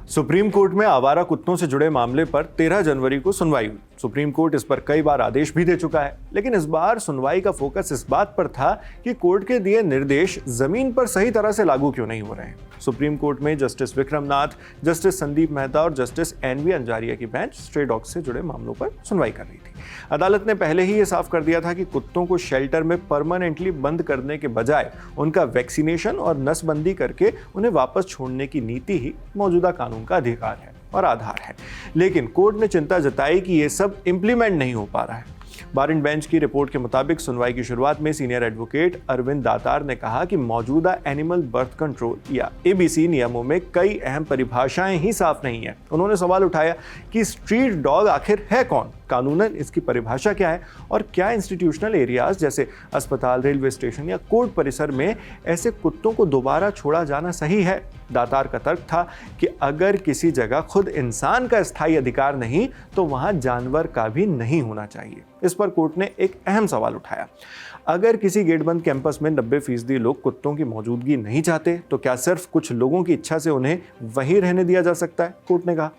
Supreme court में आवारा कुत्तों से जुड़े मामले पर 13 जनवरी को सुनवाई हुई। सुप्रीम कोर्ट इस पर कई बार आदेश भी दे चुका है, लेकिन इस बार सुनवाई का फोकस इस बात पर था कि कोर्ट के दिए निर्देश जमीन पर सही तरह से लागू क्यों नहीं हो रहे हैं। सुप्रीम कोर्ट में जस्टिस विक्रम नाथ, जस्टिस संदीप मेहता और जस्टिस एनवी अंजारिया की बेंच स्ट्रे डॉग्स से जुड़े मामलों पर सुनवाई कर रही थी। अदालत ने पहले ही ये साफ कर दिया था कि कुत्तों को शेल्टर में परमानेंटली बंद करने के बजाय उनका वैक्सीनेशन और नसबंदी करके उन्हें वापस छोड़ने की नीति ही मौजूदा कानून का अधिकार है और आधार है। लेकिन कोर्ट ने चिंता जताई कि ये सब इंप्लीमेंट नहीं हो पा रहा है। बार एंड बेंच की रिपोर्ट के मुताबिक सुनवाई की शुरुआत में सीनियर एडवोकेट अरविंद दातार ने कहा कि मौजूदा एनिमल बर्थ कंट्रोल या एबीसी नियमों में कई अहम परिभाषाएं ही साफ नहीं है। उन्होंने सवाल उठाया कि स्ट्रीट डॉग आखिर है कौन, कानूनन इसकी परिभाषा क्या है और क्या इंस्टीट्यूशनल एरियाज जैसे अस्पताल, रेलवे स्टेशन या कोर्ट परिसर में ऐसे कुत्तों को दोबारा छोड़ा जाना सही है। दातार का तर्क था कि अगर किसी जगह खुद इंसान का स्थायी अधिकार नहीं तो वहां जानवर का भी नहीं होना चाहिए। इस पर कोर्ट ने एक अहम सवाल उठाया, अगर किसी गेटबंद कैंपस में 90% लोग कुत्तों की मौजूदगी नहीं चाहते तो क्या सिर्फ कुछ लोगों की इच्छा से उन्हें वहीं रहने दिया जा सकता है, कोर्ट ने कहा।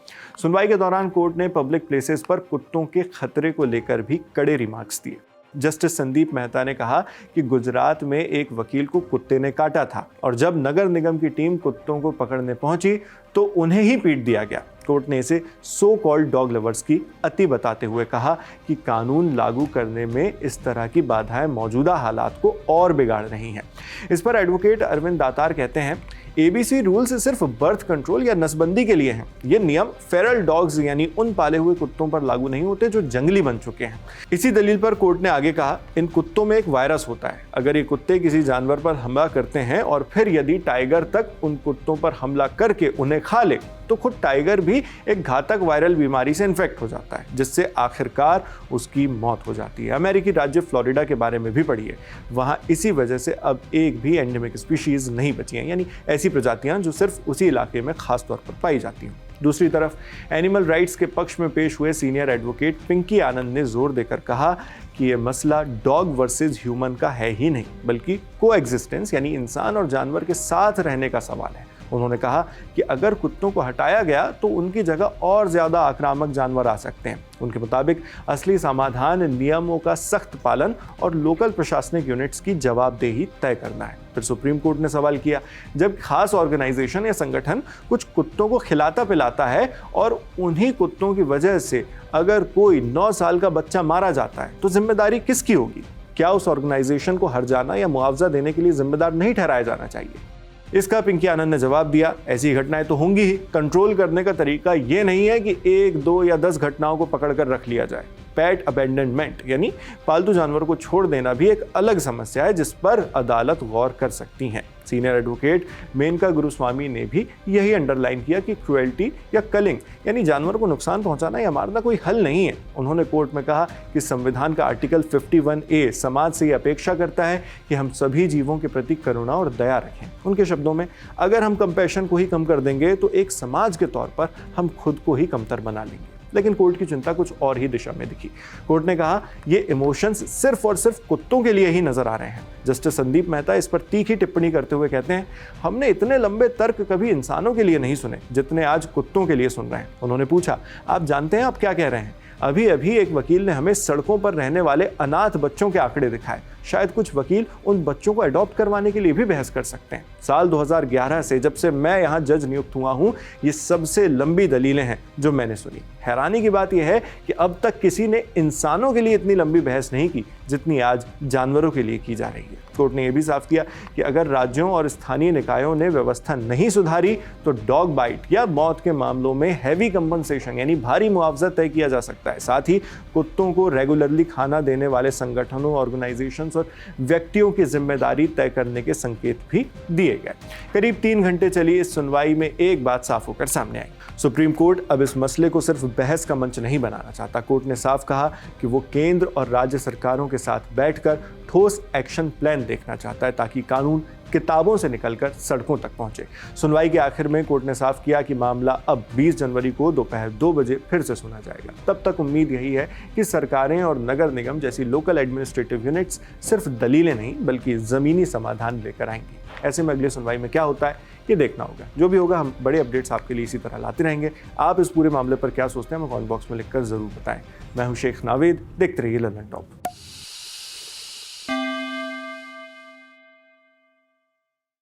सुनवाई के दौरान कोर्ट ने पब्लिक प्लेसेस पर कुत्तों के खतरे को लेकर भी कड़े रिमार्क्स दिए। जस्टिस संदीप मेहता ने कहा कि गुजरात में एक वकील को कुत्ते ने काटा था और जब नगर निगम की टीम कुत्तों को पकड़ने पहुंची तो उन्हें ही पीट दिया गया। कोर्ट ने इसे सो कॉल्ड डॉग लवर्स की अति बताते हुए कहा कि कानून लागू करने में इस तरह की बाधाएं मौजूदा हालात को और बिगाड़ रही हैं। इस पर एडवोकेट अरविंद दातार कहते हैं, एबीसी रूल्स सिर्फ बर्थ कंट्रोल या नसबंदी के लिए हैं। ये नियम फेरल डॉग्स यानी उन पाले हुए कुत्तों पर लागू नहीं होते जो जंगली बन चुके हैं। इसी दलील पर कोर्ट ने आगे कहा, इन कुत्तों में एक वायरस होता है। अगर ये कुत्ते किसी जानवर पर हमला करते हैं और फिर यदि टाइगर तक उन कुत्तों पर हमला करके उन्हें खा ले तो खुद टाइगर भी एक घातक वायरल बीमारी से इन्फेक्ट हो जाता है, जिससे आखिरकार उसकी मौत हो जाती है। अमेरिकी राज्य फ्लोरिडा के बारे में भी पढ़िए, वहां इसी वजह से अब एक भी एंडेमिक स्पीशीज नहीं बची हैं, यानी ऐसी प्रजातियां जो सिर्फ उसी इलाके में खास तौर पर पाई जाती हैं। दूसरी तरफ एनिमल राइट्स के पक्ष में पेश हुए सीनियर एडवोकेट पिंकी आनंद ने जोर देकर कहा कि ये मसला डॉग वर्सेस ह्यूमन का है ही नहीं, बल्कि कोएग्जिस्टेंस यानी इंसान और जानवर के साथ रहने का सवाल है। उन्होंने कहा कि अगर कुत्तों को हटाया गया तो उनकी जगह और ज्यादा आक्रामक जानवर आ सकते हैं। उनके मुताबिक असली समाधान नियमों का सख्त पालन और लोकल प्रशासनिक यूनिट्स की जवाबदेही तय करना है। फिर सुप्रीम कोर्ट ने सवाल किया, जब खास ऑर्गेनाइजेशन या संगठन कुछ कुत्तों को खिलाता पिलाता है और उन्हीं कुत्तों की वजह से अगर कोई 9 साल का बच्चा मारा जाता है तो जिम्मेदारी किसकी होगी? क्या उस ऑर्गेनाइजेशन को हर्जाना या मुआवजा देने के लिए जिम्मेदार नहीं ठहराया जाना चाहिए? इसका पिंकी आनंद ने जवाब दिया, ऐसी घटनाएं तो होंगी ही। कंट्रोल करने का तरीका ये नहीं है कि 1, 2 या 10 घटनाओं को पकड़कर रख लिया जाए। पेट अबेंडनमेंट यानी पालतू जानवर को छोड़ देना भी एक अलग समस्या है जिस पर अदालत गौर कर सकती है। सीनियर एडवोकेट मेनका गुरुस्वामी ने भी यही अंडरलाइन किया कि क्रुएल्टी या कलिंग यानी जानवर को नुकसान पहुंचाना या मारना कोई हल नहीं है। उन्होंने कोर्ट में कहा कि संविधान का आर्टिकल 51A समाज से ये अपेक्षा करता है कि हम सभी जीवों के प्रति करुणा और दया रखें। उनके शब्दों में, अगर हम कंपैशन को ही कम कर देंगे तो एक समाज के तौर पर हम खुद को ही कमतर बना लेंगे। लेकिन कोर्ट की चिंता कुछ और ही दिशा में दिखी। कोर्ट ने कहा, ये इमोशंस सिर्फ और सिर्फ कुत्तों के लिए ही नजर आ रहे हैं। जस्टिस संदीप मेहता इस पर तीखी टिप्पणी करते हुए कहते हैं, हमने इतने लंबे तर्क कभी इंसानों के लिए नहीं सुने जितने आज कुत्तों के लिए सुन रहे हैं। उन्होंने पूछा, आप जानते हैं आप क्या कह रहे हैं? अभी अभी एक वकील ने हमें सड़कों पर रहने वाले अनाथ बच्चों के आंकड़े दिखाए। शायद कुछ वकील उन बच्चों को अडॉप्ट करवाने के लिए भी बहस कर सकते हैं। साल 2011 से जब से मैं यहाँ जज नियुक्त हुआ हूँ, ये सबसे लंबी दलीलें हैं जो मैंने सुनी। हैरानी की बात यह है कि अब तक किसी ने इंसानों के लिए इतनी लंबी बहस नहीं की जितनी आज जानवरों के लिए की जा रही है। कोर्ट ने यह भी साफ किया कि अगर राज्यों और स्थानीय निकायों ने व्यवस्था नहीं सुधारी तो डॉग बाइट या मौत के मामलों में हैवी कंपनसेशन यानी भारी मुआवजा तय किया जा सकता है। साथ ही कुत्तों को रेगुलरली खाना देने वाले संगठनों, ऑर्गेनाइजेशंस और व्यक्तियों की जिम्मेदारी तय करने के संकेत भी दिए गए। करीब 3 घंटे चली इस सुनवाई में एक बात साफ होकर सामने आई, सुप्रीम कोर्ट अब इस मसले को सिर्फ बहस का मंच नहीं बनाना चाहता। कोर्ट ने साफ कहा कि वो केंद्र और राज्य सरकारों के साथ बैठकर ठोस एक्शन प्लान देखना चाहता है ताकि कानून किताबों से निकलकर सड़कों तक पहुंचे। सुनवाई के आखिर में कोर्ट ने साफ किया कि मामला अब 20 जनवरी को दोपहर 2 बजे फिर से सुना जाएगा। तब तक उम्मीद यही है कि सरकारें और नगर निगम जैसी लोकल एडमिनिस्ट्रेटिव यूनिट्स सिर्फ दलीलें नहीं बल्कि जमीनी समाधान लेकर आएंगी। ऐसे में अगली सुनवाई में क्या होता है ये देखना होगा। जो भी होगा हम बड़े अपडेट्स आपके लिए इसी तरह लाते रहेंगे। आप इस पूरे मामले पर क्या सोचते हैं हमें कमेंट बॉक्स में लिखकर जरूर बताएं। मैं हूं शेख नावेद, देखते रहिए लंदन टॉप।